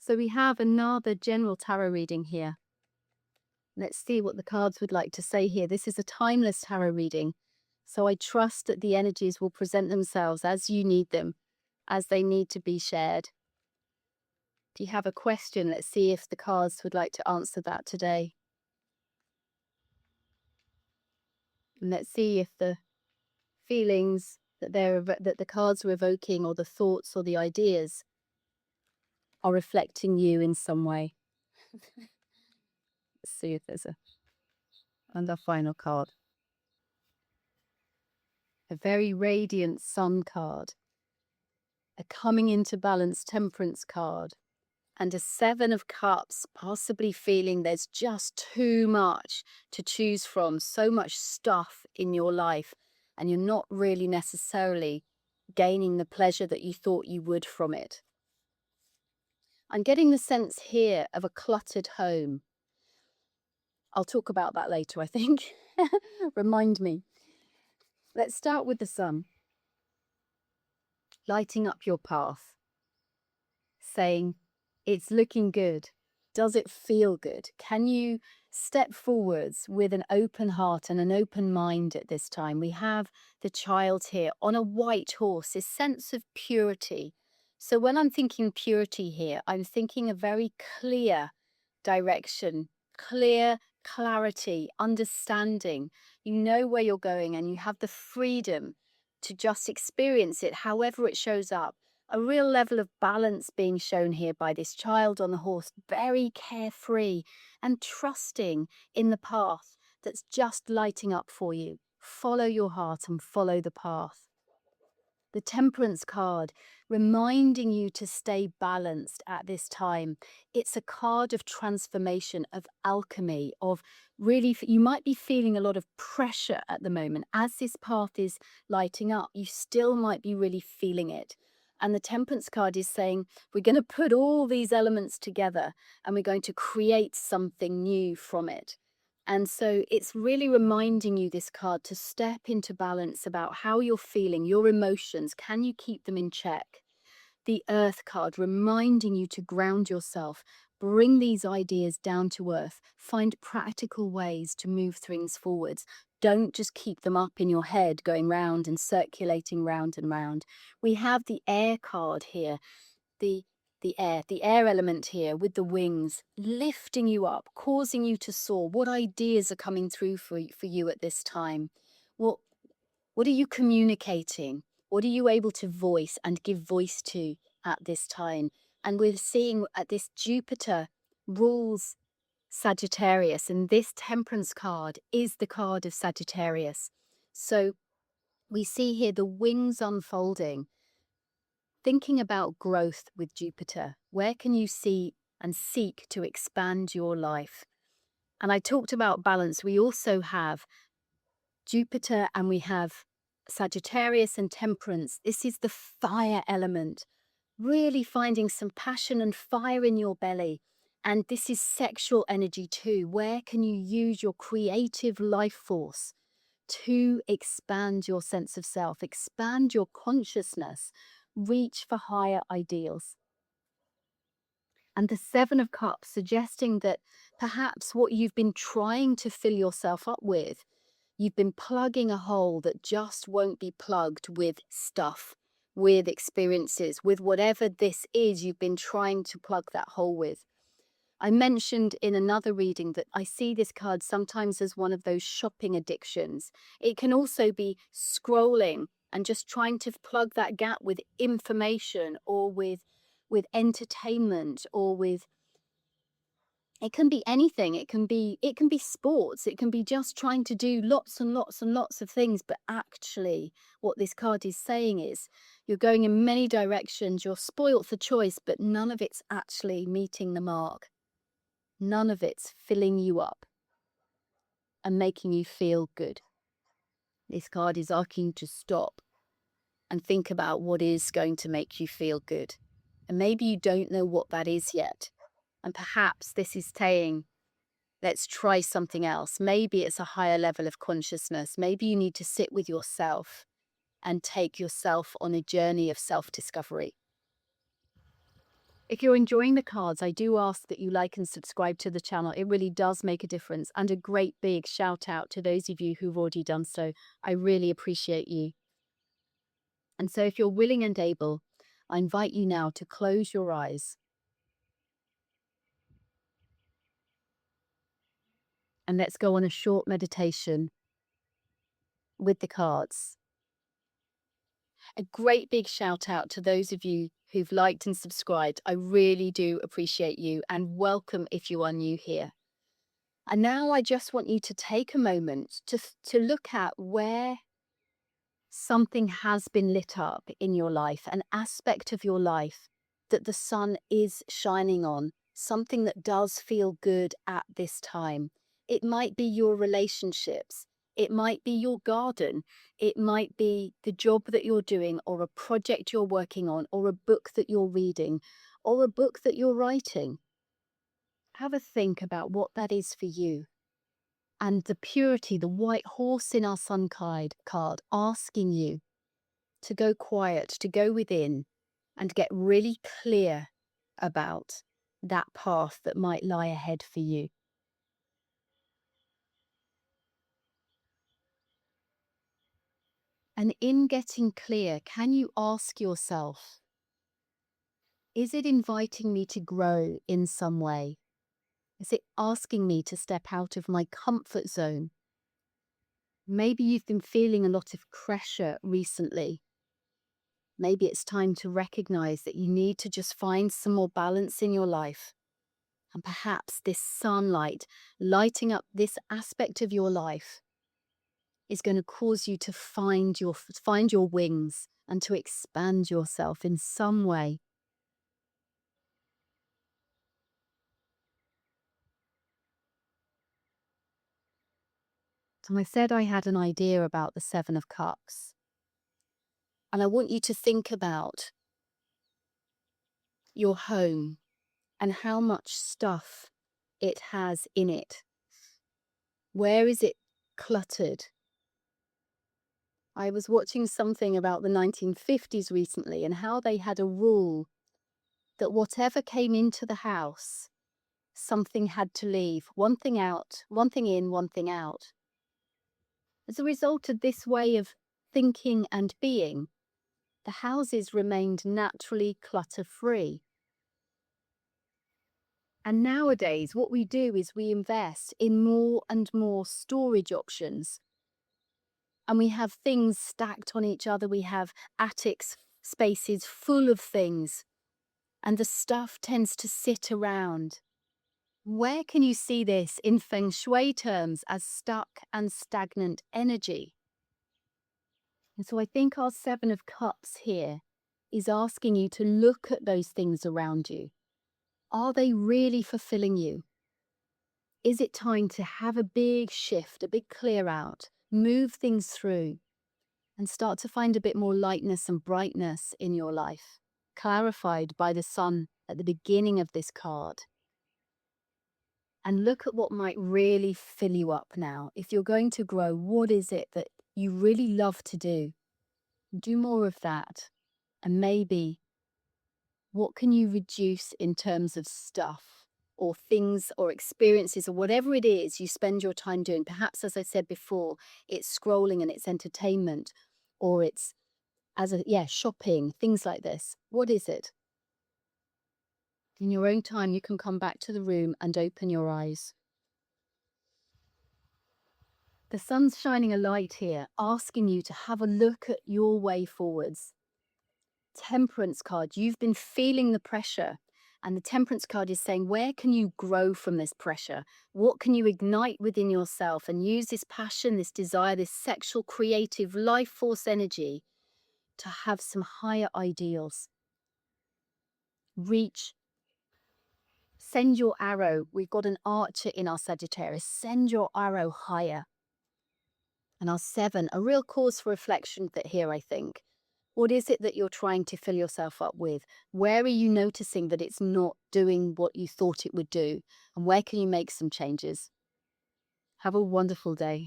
So we have another general tarot reading here. Let's see what the cards would like to say here. This is a timeless tarot reading, so I trust that the energies will present themselves as you need them, as they need to be shared. Do you have a question? Let's see if the cards would like to answer that today. And let's see if the feelings that the cards are evoking, or the thoughts or the ideas, are reflecting you in some way. Let's see if there's a final card. A very radiant sun card, a coming into balance temperance card, and a 7 of Cups, possibly feeling there's just too much to choose from, so much stuff in your life, and you're not really necessarily gaining the pleasure that you thought you would from it. I'm getting the sense here of a cluttered home. I'll talk about that later, I think. Remind me. Let's start with the sun. Lighting up your path. Saying, it's looking good. Does it feel good? Can you step forwards with an open heart and an open mind at this time? We have the child here on a white horse, this sense of purity. So when I'm thinking purity here, I'm thinking a very clear direction, clear clarity, understanding. You know where you're going and you have the freedom to just experience it however it shows up. A real level of balance being shown here by this child on the horse, very carefree and trusting in the path that's just lighting up for you. Follow your heart and follow the path. The Temperance card, reminding you to stay balanced at this time. It's a card of transformation, of alchemy, of really, you might be feeling a lot of pressure at the moment. As this path is lighting up, you still might be really feeling it. And the Temperance card is saying, we're going to put all these elements together and we're going to create something new from it. And so it's really reminding you, this card, to step into balance about how you're feeling, your emotions. Can you keep them in check? The Earth card, reminding you to ground yourself, bring these ideas down to earth, find practical ways to move things forwards. Don't just keep them up in your head, going round and circulating round and round. We have the Air card here, the the air element here with the wings, lifting you up, causing you to soar. What ideas are coming through for you at this time? What what are you communicating? What are you able to voice and give voice to at this time? And we're seeing at this Jupiter rules Sagittarius, and this Temperance card is the card of Sagittarius. So we see here the wings unfolding, thinking about growth with Jupiter. Where can you see and seek to expand your life? And I talked about balance. We also have Jupiter and we have Sagittarius and Temperance. This is the fire element, really finding some passion and fire in your belly. And this is sexual energy too. Where can you use your creative life force to expand your sense of self, expand your consciousness, reach for higher ideals? And the 7 of Cups, suggesting that perhaps what you've been trying to fill yourself up with, you've been plugging a hole that just won't be plugged with stuff, with experiences, with whatever this is you've been trying to plug that hole with. I mentioned in another reading that I see this card sometimes as one of those shopping addictions. It can also be scrolling and just trying to plug that gap with information, or with entertainment, or with, it can be anything. It can be sports. It can be just trying to do lots and lots and lots of things. But actually, what this card is saying is you're going in many directions. You're spoilt for choice, but none of it's actually meeting the mark. None of it's filling you up and making you feel good. This card is asking you to stop and think about what is going to make you feel good. And maybe you don't know what that is yet. And perhaps this is saying, let's try something else. Maybe it's a higher level of consciousness. Maybe you need to sit with yourself and take yourself on a journey of self-discovery. If you're enjoying the cards, I do ask that you like and subscribe to the channel. It really does make a difference. And a great big shout out to those of you who've already done so. I really appreciate you. And so, if you're willing and able, I invite you now to close your eyes and let's go on a short meditation with the cards. A great big shout out to those of you who've liked and subscribed. I really do appreciate you and welcome if you are new here. And now I just want you to take a moment to look at where something has been lit up in your life, an aspect of your life that the sun is shining on, something that does feel good at this time. It might be your relationships, it might be your garden, it might be the job that you're doing, or a project you're working on, or a book that you're reading, or a book that you're writing. Have a think about what that is for you. And the purity, the white horse in our sun card asking you to go quiet, to go within and get really clear about that path that might lie ahead for you. And in getting clear, can you ask yourself, is it inviting me to grow in some way? Is it asking me to step out of my comfort zone? Maybe you've been feeling a lot of pressure recently. Maybe it's time to recognize that you need to just find some more balance in your life. And perhaps this sunlight lighting up this aspect of your life is going to cause you to find your wings and to expand yourself in some way. So I said I had an idea about the Seven of Cups. And I want you to think about your home and how much stuff it has in it. Where is it cluttered? I was watching something about the 1950s recently and how they had a rule that whatever came into the house, something had to leave. One thing out, one thing in, one thing out. As a result of this way of thinking and being, the houses remained naturally clutter-free. And nowadays, what we do is we invest in more and more storage options. And we have things stacked on each other. We have attics, spaces full of things. And the stuff tends to sit around. Where can you see this in feng shui terms as stuck and stagnant energy? And so I think our Seven of Cups here is asking you to look at those things around you. Are they really fulfilling you? Is it time to have a big shift, a big clear out, move things through, and start to find a bit more lightness and brightness in your life, clarified by the sun at the beginning of this card? And look at what might really fill you up now. If you're going to grow, what is it that you really love to do? Do more of that. And maybe what can you reduce in terms of stuff or things or experiences or whatever it is you spend your time doing? Perhaps, as I said before, it's scrolling and it's entertainment, or it's shopping, things like this. What is it? In your own time, you can come back to the room and open your eyes. The sun's shining a light here, asking you to have a look at your way forwards. Temperance card, you've been feeling the pressure. And the Temperance card is saying, where can you grow from this pressure? What can you ignite within yourself and use this passion, this desire, this sexual, creative, life force energy to have some higher ideals? Reach. Send your arrow. We've got an archer in our Sagittarius. Send your arrow higher. And our seven, a real cause for reflection that here, I think. What is it that you're trying to fill yourself up with? Where are you noticing that it's not doing what you thought it would do? And where can you make some changes? Have a wonderful day.